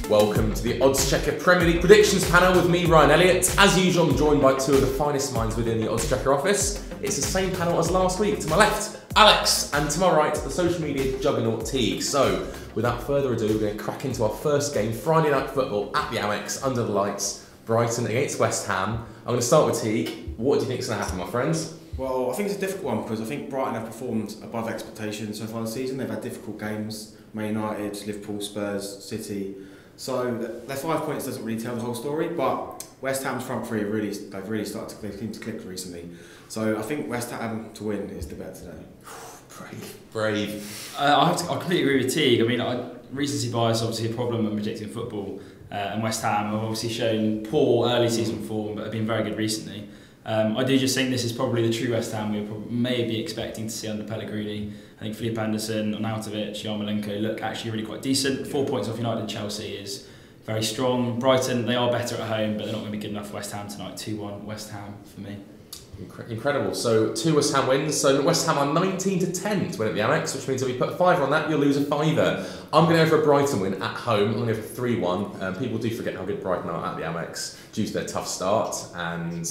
Welcome to the Odds Checker Premier League predictions panel with me, Ryan Elliott. As usual, I'm joined by two of the finest minds within the Odds Checker office. It's the same panel as last week. To my left, Alex, and to my right, the social media juggernaut Teague. So, without further ado, we're going to crack into our first game, Friday Night Football at the Amex, under the lights, Brighton against West Ham. I'm going to start with Teague. What do you think is going to happen, my friends? Well, I think it's a difficult one because I think Brighton have performed above expectations so far this season. They've had difficult games, Man United, Liverpool, Spurs, City. So their 5 points doesn't really tell the whole story, but West Ham's front three they seem to click recently. So I think West Ham to win is the bet today. Brave. I completely agree with Teague. I mean, recency bias obviously a problem when predicting football, and West Ham have obviously shown poor early season form, but have been very good recently. I do just think this is probably the true West Ham we were maybe expecting to see under Pellegrini. I think Felipe Anderson, Arnautovic, Yarmolenko look actually really quite decent. 4 points off United and Chelsea is very strong. Brighton, they are better at home, but they're not going to be good enough for West Ham tonight. 2-1 West Ham for me. Incredible. So 2 West Ham wins. So West Ham are 19-10 to win at the Amex, which means if you put a fiver on that, you'll lose a fiver. I'm going to go for a Brighton win at home. I'm going to go for 3-1. People do forget how good Brighton are at the Amex due to their tough start, and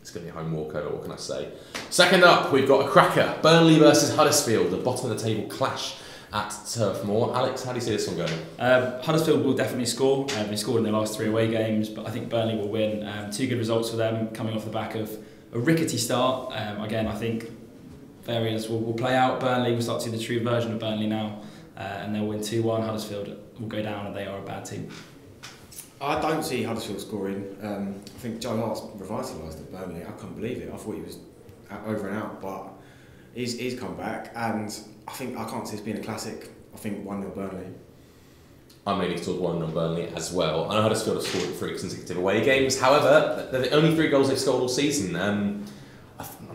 it's going to be a home walkover, what can I say? Second up, we've got a cracker. Burnley versus Huddersfield, the bottom of the table clash at Turf Moor. Alex, how do you see this one going? Huddersfield will definitely score. They scored in their last 3 away games, but I think Burnley will win. 2 good results for them, coming off the back of a rickety start. Again, I think variants will play out. Burnley will start to see the true version of Burnley now, and they'll win 2-1. Huddersfield will go down, and they are a bad team. I don't see Huddersfield scoring. I think Joe Hart's revitalised at Burnley. I can't believe it. I thought he was over and out, but he's come back, and I can't see this being a classic. I think 1-0 Burnley. I'm leaning towards 1-0 Burnley as well. I know Huddersfield have scored 3 consecutive away games. However, they're the only 3 goals they've scored all season. I'm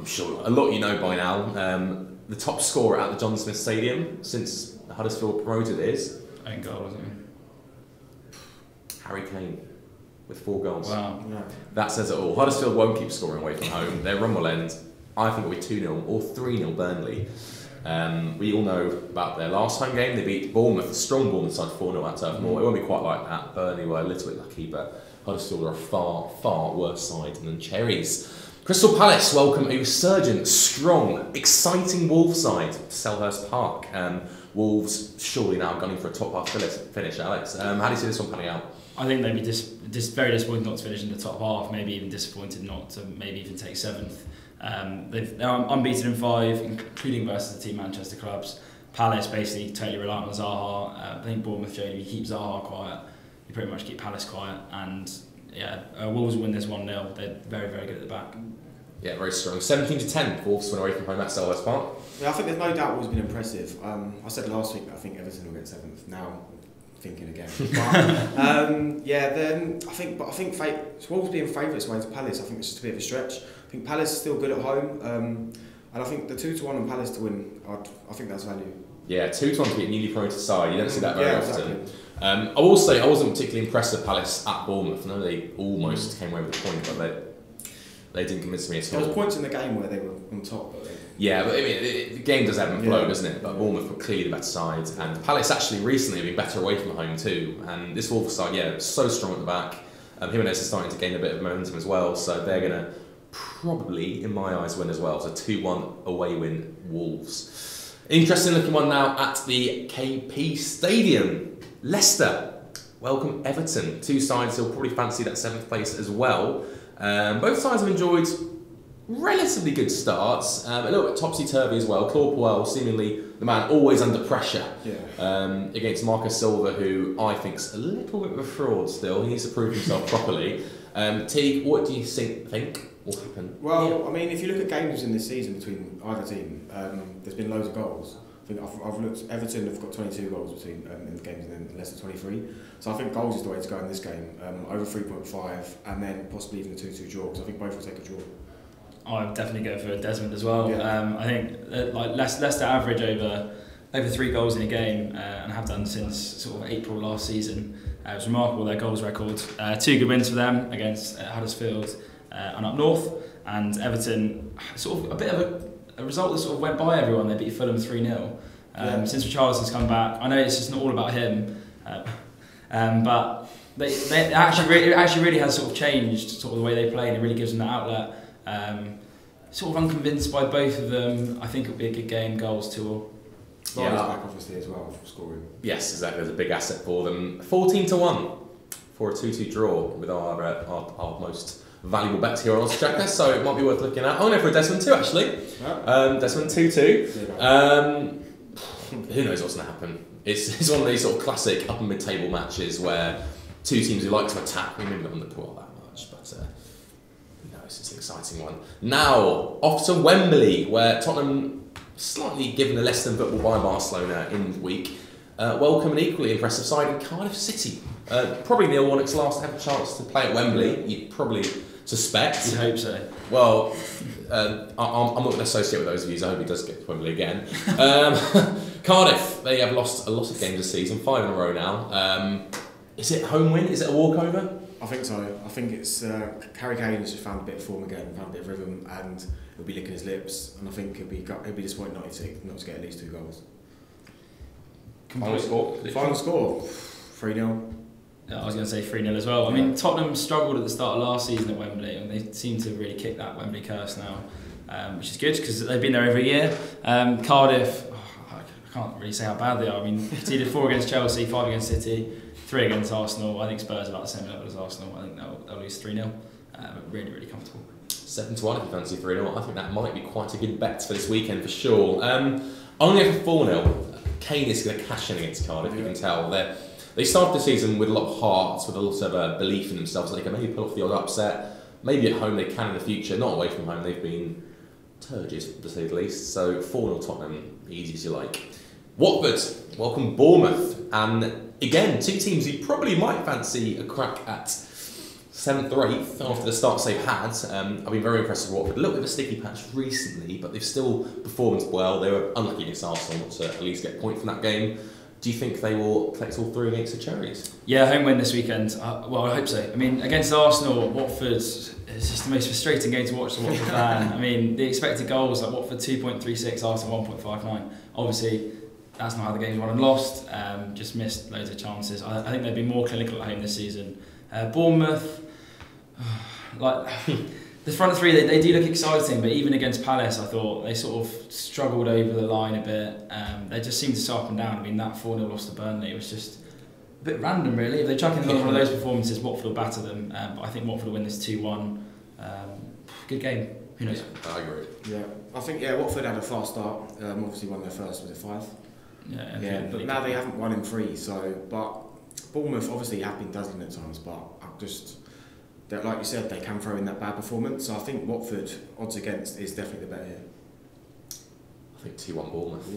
sure a lot you know by now. The top scorer at the John Smith Stadium since Huddersfield promoted is Own goal, wasn't it? Harry Kane with 4 goals. Wow. Yeah. That says it all. Huddersfield won't keep scoring away from home. Their run will end. I think it'll be 2-0 or 3-0 Burnley. We all know about their last home game. They beat Bournemouth, a strong Bournemouth side, 4-0 at Turf Moor. It won't be quite like that. Burnley were a little bit lucky, but Huddersfield are a far, far worse side than Cherries. Crystal Palace welcome a resurgent, strong, exciting Wolves side to Selhurst Park. Wolves surely now gunning for a top half finish, Alex. How do you see this one panning out? I think they'd be very disappointed not to finish in the top half, maybe even disappointed not to maybe even take 7th. They're unbeaten in 5, including versus the team Manchester clubs. Palace basically totally reliant on Zaha. I think Bournemouth, Jody, if you keep Zaha quiet, you pretty much keep Palace quiet. And yeah, Wolves win this 1-0. They're very, very good at the back. Yeah, very strong. 17-10, Wolves win away from home at Selhurst Park. Yeah, I think there's no doubt Wolves been impressive. I said last week that I think Everton will get 7th. Now thinking again. But, then I think Wolves being favourites away to Palace, I think it's just a bit of a stretch. I think Palace is still good at home, and I think the 2-1 on Palace to win, I think that's value. Yeah, 2-1 to beat a newly promoted side. You don't see that very often. Exactly. I will say I wasn't particularly impressed with Palace at Bournemouth. I know they almost came away with a point, but they didn't convince me at all. There was points in the game where they were on top. Yeah, but I mean, the game does ebb and flow, doesn't it? But Bournemouth were clearly the better side, and Palace actually recently have been better away from home too. And this Wolves side, so strong at the back. Jimenez is starting to gain a bit of momentum as well, so they're going to probably, in my eyes, win as well. So 2-1 away win, Wolves. Interesting looking one now at the KP Stadium. Leicester welcome Everton. 2 sides who'll probably fancy that 7th place as well. Both sides have enjoyed relatively good starts, a little bit topsy-turvy as well. Claude Puel, seemingly the man always under pressure, against Marcus Silva, who I think's a little bit of a fraud still. He needs to prove himself properly. Teague, what do you think will happen? Well, I mean, if you look at games in this season between either team, there's been loads of goals. I think I've looked. Everton have got 22 goals between in the games, and then Leicester 23. So I think goals is the way to go in this game. Over 3.5, and then possibly even a 2-2 draw. Because I think both will take a draw. I'd definitely go for Desmond as well. Yeah. I think Leicester average over 3 goals in a game, and have done since sort of April last season. It was remarkable, their goals record. 2 good wins for them against Huddersfield and up north, and Everton, sort of a bit of a result that sort of went by everyone. They beat Fulham 3-0. Since Richarlison's come back, I know it's just not all about him. But it actually really has sort of changed sort of the way they play, and it really gives them that outlet. Sort of unconvinced by both of them. I think it'll be a good game, goals 2-2. Vardy's back obviously as well for scoring. Yes, exactly. There's a big asset for them. 14-1 for a 2-2 draw with our most valuable bet here on Oddschecker, so it might be worth looking at. I'm going for a Desmond 2 actually. Desmond 2-2. Who knows what's going to happen? It's one of these sort of classic upper mid-table matches where two teams who like to attack. We maybe not on the pool that much, but who knows? It's an exciting one. Now off to Wembley, where Tottenham, slightly given a less than football by Barcelona in the week, welcome an equally impressive side in Cardiff City. Probably Neil Warnock's last ever chance to play at Wembley. You'd probably suspect. You'd hope so. Well, I'm not going to associate with those views. I hope he does get to Wembley again. Cardiff, they have lost a lot of games this season, 5 in a row now. Is it a home win? Is it a walkover? I think so. I think it's Harry Kane has just found a bit of form again, found a bit of rhythm, and he'll be licking his lips. And I think he'll be disappointed not to get at least 2 goals. Final score? Final score, 3-0. I was going to say 3-0 as well. I mean, Tottenham struggled at the start of last season at Wembley, and they seem to really kick that Wembley curse now, which is good because they've been there every year. Cardiff, I can't really say how bad they are. I mean, conceded 4 against Chelsea, 5 against City, 3 against Arsenal. I think Spurs are about the same level as Arsenal. I think they'll lose 3-0. But really, really comfortable. 7-1 if you fancy 3-0. I think that might be quite a good bet for this weekend for sure. Only for 4-0. Kane is going to cash in against Cardiff. You can tell they started the season with a lot of heart, with a lot of belief in themselves. They can maybe pull off the odd upset. Maybe at home they can in the future. Not away from home. They've been turgid, to say the least. So 4-0 Tottenham, easy as you like. Watford welcome Bournemouth, and again 2 teams you probably might fancy a crack at 7th or 8th after the starts they've had. I've been very impressed with Watford. A little bit of a sticky patch recently, but they've still performed well. They were unlucky against Arsenal not to at least get a point from that game. Do you think they will collect all 3 against the Cherries? Yeah, home win this weekend. Well, I hope so. I mean, against Arsenal, Watford is just the most frustrating game to watch as a Watford fan. I mean, the expected goals, like Watford 2.36, Arsenal 1.59. Obviously, that's not how the game's won and lost. Just missed loads of chances. I think they've been more clinical at home this season. Bournemouth, like the front 3, they do look exciting, but even against Palace, I thought they sort of struggled over the line a bit. They just seemed to start up and down. I mean, that 4-0 loss to Burnley was just a bit random, really. If they chuck in another one of those performances, Watford will batter them. But I think Watford will win this 2-1. Good game. Who knows? Yeah, I agree. Yeah, I think Watford had a fast start. Obviously won their first, was it 5? Yeah, but now they haven't won in 3. So, but Bournemouth obviously have been dazzling at times, but like you said, they can throw in that bad performance. So I think Watford odds against is definitely the bet here. I think 2-1 Bournemouth.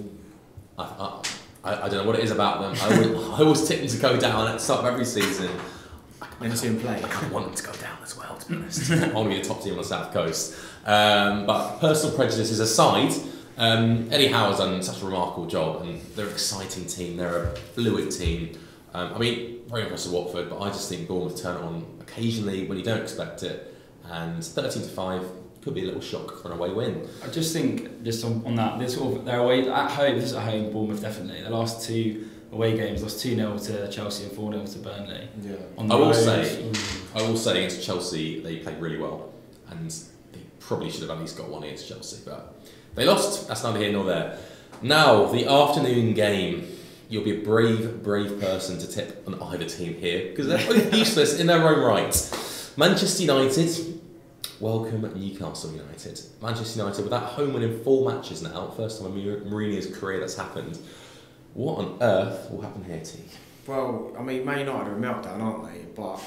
I don't know what it is about them. I always tip them to go down at the start of every season. Never see them play. I kind of want them to go down as well, to be honest. I want to be the top team on the South Coast. But personal prejudices aside, Eddie Howe's done such a remarkable job, and they're an exciting team. They're a fluid team. I mean, very impressive Watford, but I just think Bournemouth turn it on occasionally when you don't expect it, and 13-5 could be a little shock for an away win. I just think, just on that, they're away at home. This is at home, Bournemouth definitely. The last 2 away games, lost 2-0 to Chelsea and 4-0 to Burnley. Yeah. I will say against Chelsea they played really well, and they probably should have at least got 1 against Chelsea, but they lost. That's neither here nor there. Now the afternoon game. You'll be a brave person to tip on either team here, because they're both useless in their own right. Manchester United welcome Newcastle United. Manchester United, with that home win in 4 matches now, first time in Mourinho's career that's happened. What on earth will happen here, T? Well, I mean, Man United are a meltdown, aren't they? But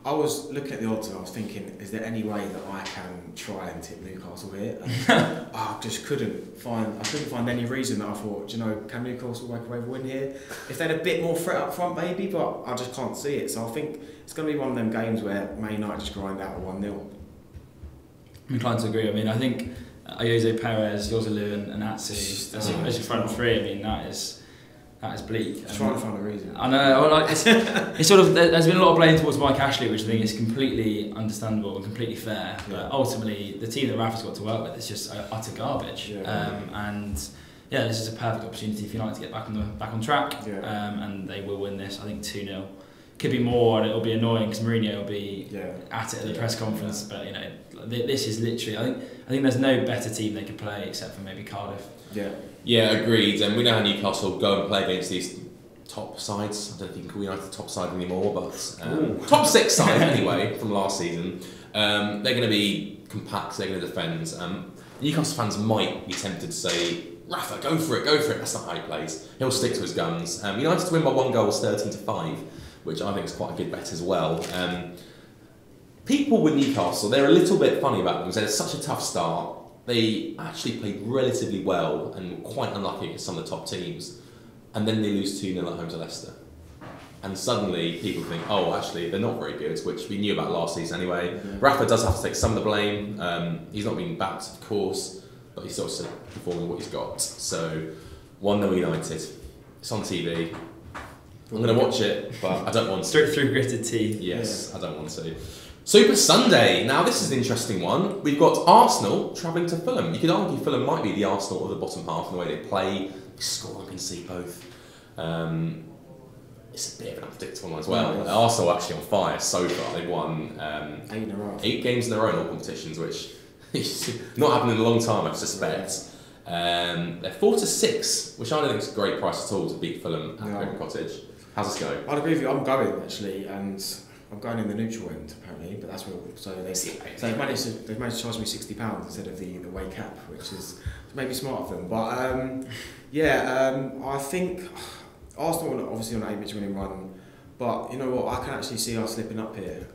I was looking at the odds and I was thinking, is there any way that I can try and tip Newcastle here? And I just couldn't find any reason that I thought, can Newcastle make away with a win here? If they had a bit more threat up front, maybe, but I just can't see it. So I think it's going to be one of them games where Man United just grind out a 1-0. I'm inclined to agree. I mean, I think Jose Perez, Joselu and Atsu as your front 3. I mean, that is bleak. Trying to find a reason. I know. It's sort of, there's been a lot of blame towards Mike Ashley, which I think is completely understandable and completely fair. Yeah. But ultimately, the team that Rafa's got to work with is just utter garbage. Yeah. And yeah, this is a perfect opportunity for United to get back on track. Yeah. And they will win this. I think 2-0. could be more, and it'll be annoying because Mourinho will be at it at the press conference. But this is literally. I think there's no better team they could play except for maybe Cardiff. Yeah, agreed. And we know how Newcastle go and play against these top sides. I don't know if you can call United top side anymore, but top 6 side anyway from last season. They're going to be compact. They're going to defend. Newcastle fans might be tempted to say, Rafa, go for it. That's not how he plays. He'll stick to his guns. United to win by 1 goal was 13-5, which I think is quite a good bet as well. People with Newcastle, they're a little bit funny about them because they had such a tough start. They actually played relatively well and were quite unlucky against some of the top teams. And then they lose 2-0 at home to Leicester. And suddenly people think, oh, actually, they're not very good, which we knew about last season anyway. Rafa does have to take some of the blame. He's not been backed, of course, but he's also performing what he's got. So, 1-0 United. It's on TV. I'm going to watch it, but I don't want to. Straight through gritted teeth. Yes, I don't want to. Super Sunday. Now, this is an interesting one. We've got Arsenal travelling to Fulham. You could argue Fulham might be the Arsenal of the bottom half in the way they play. They score and concede both. It's a bit of an unpredictable one as well. Arsenal are actually on fire so far. They've won 8 games in a row in all competitions, which is not happened in a long time, I suspect. They're 4-6, which I don't think is a great price at all to beat Fulham at Craven Cottage. How's this going? I'd agree with you. I'm going actually, and I'm going in the neutral end apparently, but that's where. So they've managed to charge me £60 instead of the away cap, which is maybe smart of them. But I think Arsenal are obviously on an 8-match winning run, but you know what? I can actually see us slipping up here.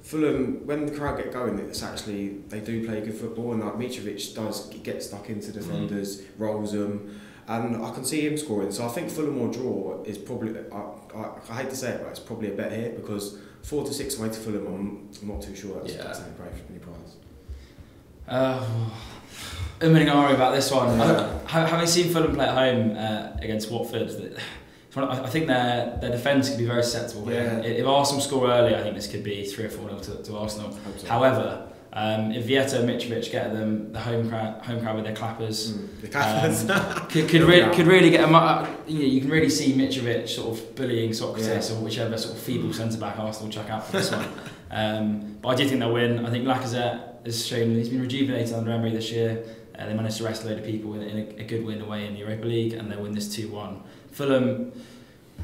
Fulham, when the crowd get going, they do play good football, and like Mitrovic does get stuck into defenders, rolls them, and I can see him scoring. So I think Fulham or draw is probably. I hate to say it, but it's probably a bet here because 4-6 away to Fulham. I'm not too sure that's any price. Umming about this one. Having seen Fulham play at home against Watford, I think their defence could be very susceptible here. If Arsenal score early, I think this could be 3 or 4-0 to Arsenal. So. However, if Vieta and Mitrovic get them, the home crowd with their clappers, could really get them. You can really see Mitrovic sort of bullying Socrates or whichever sort of feeble centre back Arsenal chuck out for this one. But I do think they'll win. I think Lacazette has shown he's been rejuvenated under Emery this year. They managed to rest a load of people in a good win away in the Europa League, and they win this 2-1. Fulham,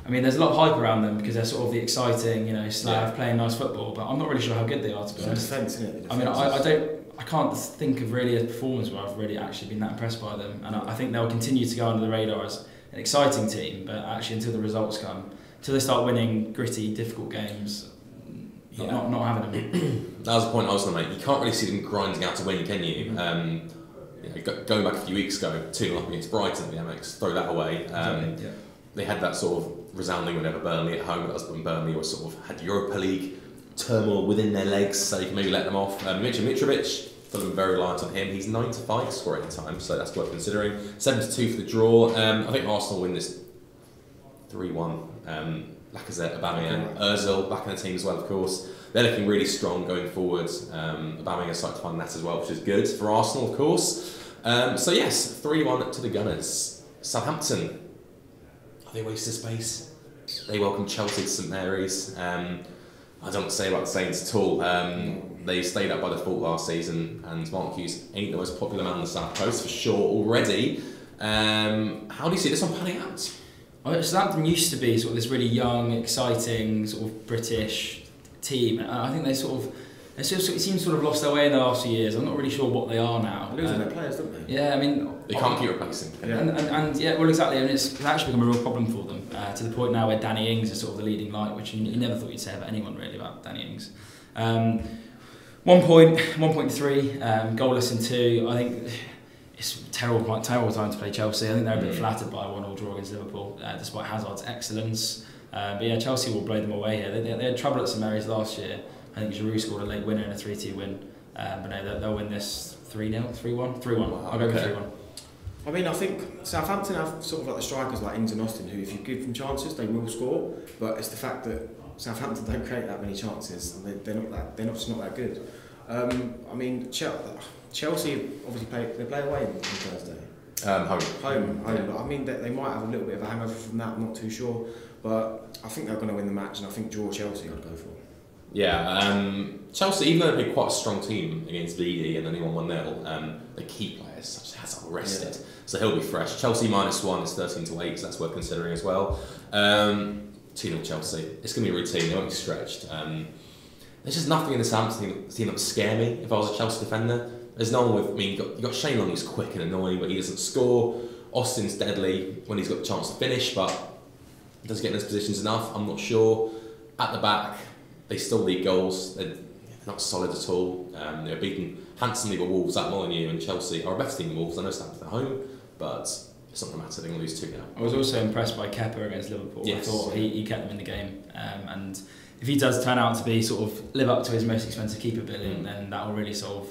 I mean, there's a lot of hype around them because they're sort of the exciting, Slav playing nice football, but I'm not really sure how good they are, to be honest. Defence, isn't it? I mean, I can't think of really a performance where I've really actually been that impressed by them, and I think they'll continue to go under the radar as an exciting team, but actually until the results come, until they start winning gritty, difficult games, not having them. That was the point I was going to make. You can't really see them grinding out to win, can you? Going back a few weeks ago, 2-0 up against Brighton at the Amex, throw that away. They had that sort of resounding whenever Burnley at home. That was when Burnley was sort of had Europa League turmoil within their legs, so you can maybe let them off. Mitrovic, Fulham very reliant on him. He's 9-5 scoring at the time, so that's worth considering. 7-2 for the draw. I think Arsenal win this 3-1. Lacazette, Aubameyang, Ozil back in the team as well, of course. They're looking really strong going forward. Aubameyang is starting to find that as well, which is good for Arsenal, of course. So yes, 3-1 to the Gunners. Southampton, are they a waste of space? They welcome Chelsea to St Mary's. I don't want to say about the Saints at all. They stayed up by default last season, and Mark Hughes ain't the most popular man on the South Coast for sure already. How do you see this one panning out? Southampton used to be sort of this really young, exciting, sort of British team. And I think it seems sort of lost their way in the last few years. I'm not really sure what they are now. They're losing their players, don't they? Yeah, I mean... They can't keep replacing. And well, exactly. And it's actually become a real problem for them, to the point now where Danny Ings is sort of the leading light, which you never thought you'd say about anyone really about Danny Ings. 1.3, goalless in 2. I think... It's a terrible time to play Chelsea. I think they're a bit flattered by a 1-1 draw against Liverpool, despite Hazard's excellence. But yeah, Chelsea will blow them away here. They had trouble at St Mary's last year. I think Giroud scored a late winner in a 3-2 win. But no, they'll win this 3-0, 3-1? 3-1. Wow, I'll go with 3-1. I mean, I think Southampton have sort of like the strikers like Ings and Austin, who if you give them chances, they will score. But it's the fact that Southampton don't create that many chances, and they're just not that good. I mean, Chelsea obviously play away on Thursday. Home. Home. But I mean, they might have a little bit of a hangover from that. I'm not too sure, but I think they're going to win the match, and I think draw Chelsea. I'd go for. Yeah, Chelsea, even though they played quite a strong team against BD and only won 1-0, the key players such as Hazard rested, so he'll be fresh. Chelsea -1 is 13-8, so that's worth considering as well. 2-0 Chelsea. It's going to be a routine. They won't be stretched. There's just nothing in this Southampton team that would scare me if I was a Chelsea defender. There's no one with. I mean, you got Shane Long who's quick and annoying, but he doesn't score. Austin's deadly when he's got the chance to finish, but does he get in those positions enough? I'm not sure. At the back, they still lead goals. They're not solid at all. They're beaten handsomely by Wolves at Molineux, and Chelsea are a better team than Wolves. I know Southampton at home, but it's not going to matter. They're going to lose 2 now. I was also impressed by Kepa against Liverpool. Yes. I thought he kept them in the game, and if he does turn out to be sort of live up to his most expensive keeper billing, then that will really solve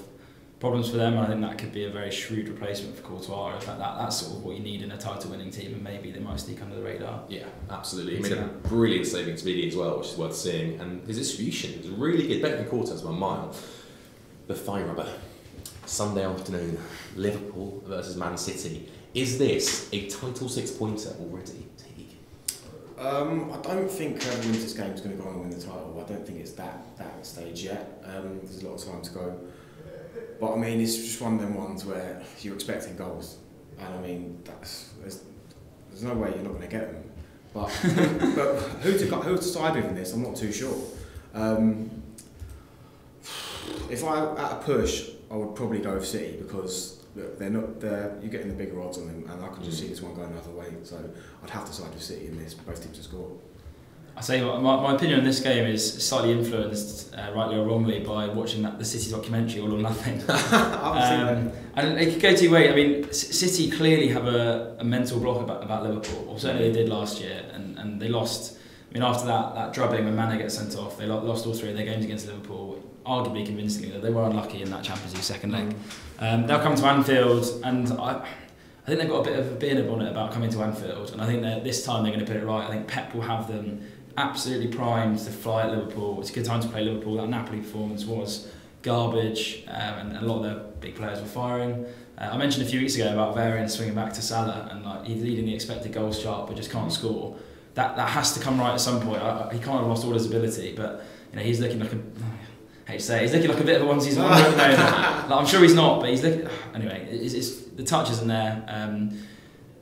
problems for them. And I think that could be a very shrewd replacement for Courtois. In fact, that's sort of what you need in a title-winning team, and maybe they might sneak under the radar. Yeah, absolutely. He made a brilliant saving to BD as well, which is worth seeing, and his distribution is really good, better than Cortez by a mile. The thigh rubber. Sunday afternoon, Liverpool versus Man City. Is this a title 6-pointer already? I don't think whoever wins this game is going to go on and win the title. I don't think it's that stage yet. There's a lot of time to go. But I mean, it's just one of them ones where you're expecting goals, and I mean, there's no way you're not going to get them. But who to side with in this, I'm not too sure. If I at a push, I would probably go with City because look, you're getting the bigger odds on them, and I can just see this one going another way. So I'd have to side with City in this. Both teams to score. I say my opinion on this game is slightly influenced, rightly or wrongly, by watching the City documentary All or Nothing. And it could go 2 ways. I mean, City clearly have a mental block about Liverpool, or certainly they did last year, and they lost. I mean, after that drubbing when Mane gets sent off, they lost all 3 of their games against Liverpool, arguably convincingly. They were unlucky in that Champions League second leg. They'll come to Anfield, and I think they've got a bit of a beer in a bonnet about coming to Anfield, and I think that this time they're going to put it right. I think Pep will have them absolutely primed to fly at Liverpool. It's a good time to play Liverpool. That Napoli performance was garbage, and a lot of their big players were firing. I mentioned a few weeks ago about Varane swinging back to Salah, and he's leading the expected goals chart but just can't score. That has to come right at some point. He kind of lost all his ability, but he's looking like he's looking like a bit of a one-season wonder at the moment. I'm sure he's not, but he's looking. Anyway, the touch isn't there.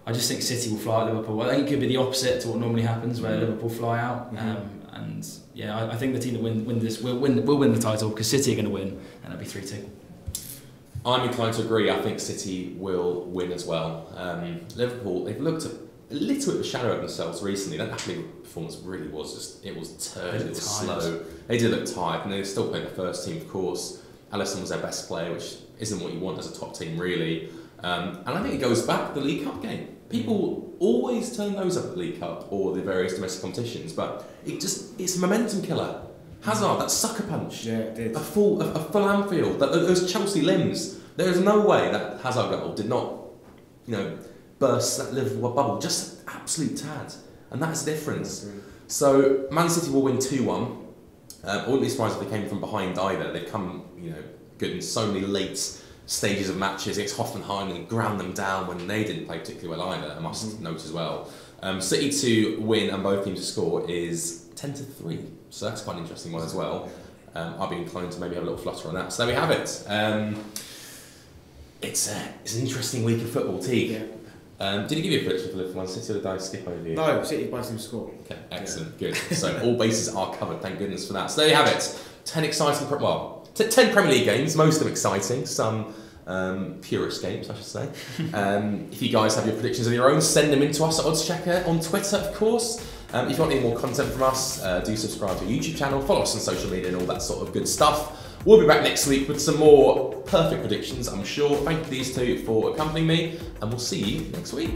I just think City will fly at Liverpool. I think it could be the opposite to what normally happens, where Liverpool fly out. And yeah, I think the team that win this will win the title, because City are going to win, and it'll be 3-2. I'm inclined to agree. I think City will win as well. Liverpool, they've looked a little bit of a shadow of themselves recently. That Napoli performance really was turd. It was slow. They did look tired, and they still played the first team, of course. Alisson was their best player, which isn't what you want as a top team, really. And I think it goes back to the League Cup game. People always turn those up at the League Cup or the various domestic competitions, but it's a momentum killer. Hazard, that sucker punch. Yeah, it did. A full Anfield. Those Chelsea limbs. There is no way that Hazard goal did not, burst that Liverpool bubble. Just an absolute tad. And that's the difference. So Man City will win 2-1. I wouldn't be surprised if they came from behind either. They've come, good in so many late stages of matches against Hoffenheim and ground them down when they didn't play particularly well either, I must note as well. City to win and both teams to score is 10-3, so that's quite an interesting one as well. I'll be inclined to maybe have a little flutter on that. So there we have it. It's an interesting week of football, Teague. Yeah. Did he give you a prediction for Liverpool? City, or did I skip over you? No, City both teams to score. Okay, excellent, good. So all bases are covered, thank goodness for that. So there you have it. 10 exciting, 10 Premier League games, most of them exciting, some purist games, I should say. If you guys have your predictions of your own, send them in to us at Oddschecker on Twitter, of course. If you want any more content from us, do subscribe to our YouTube channel, follow us on social media and all that sort of good stuff. We'll be back next week with some more perfect predictions, I'm sure. Thank you these two for accompanying me, and we'll see you next week.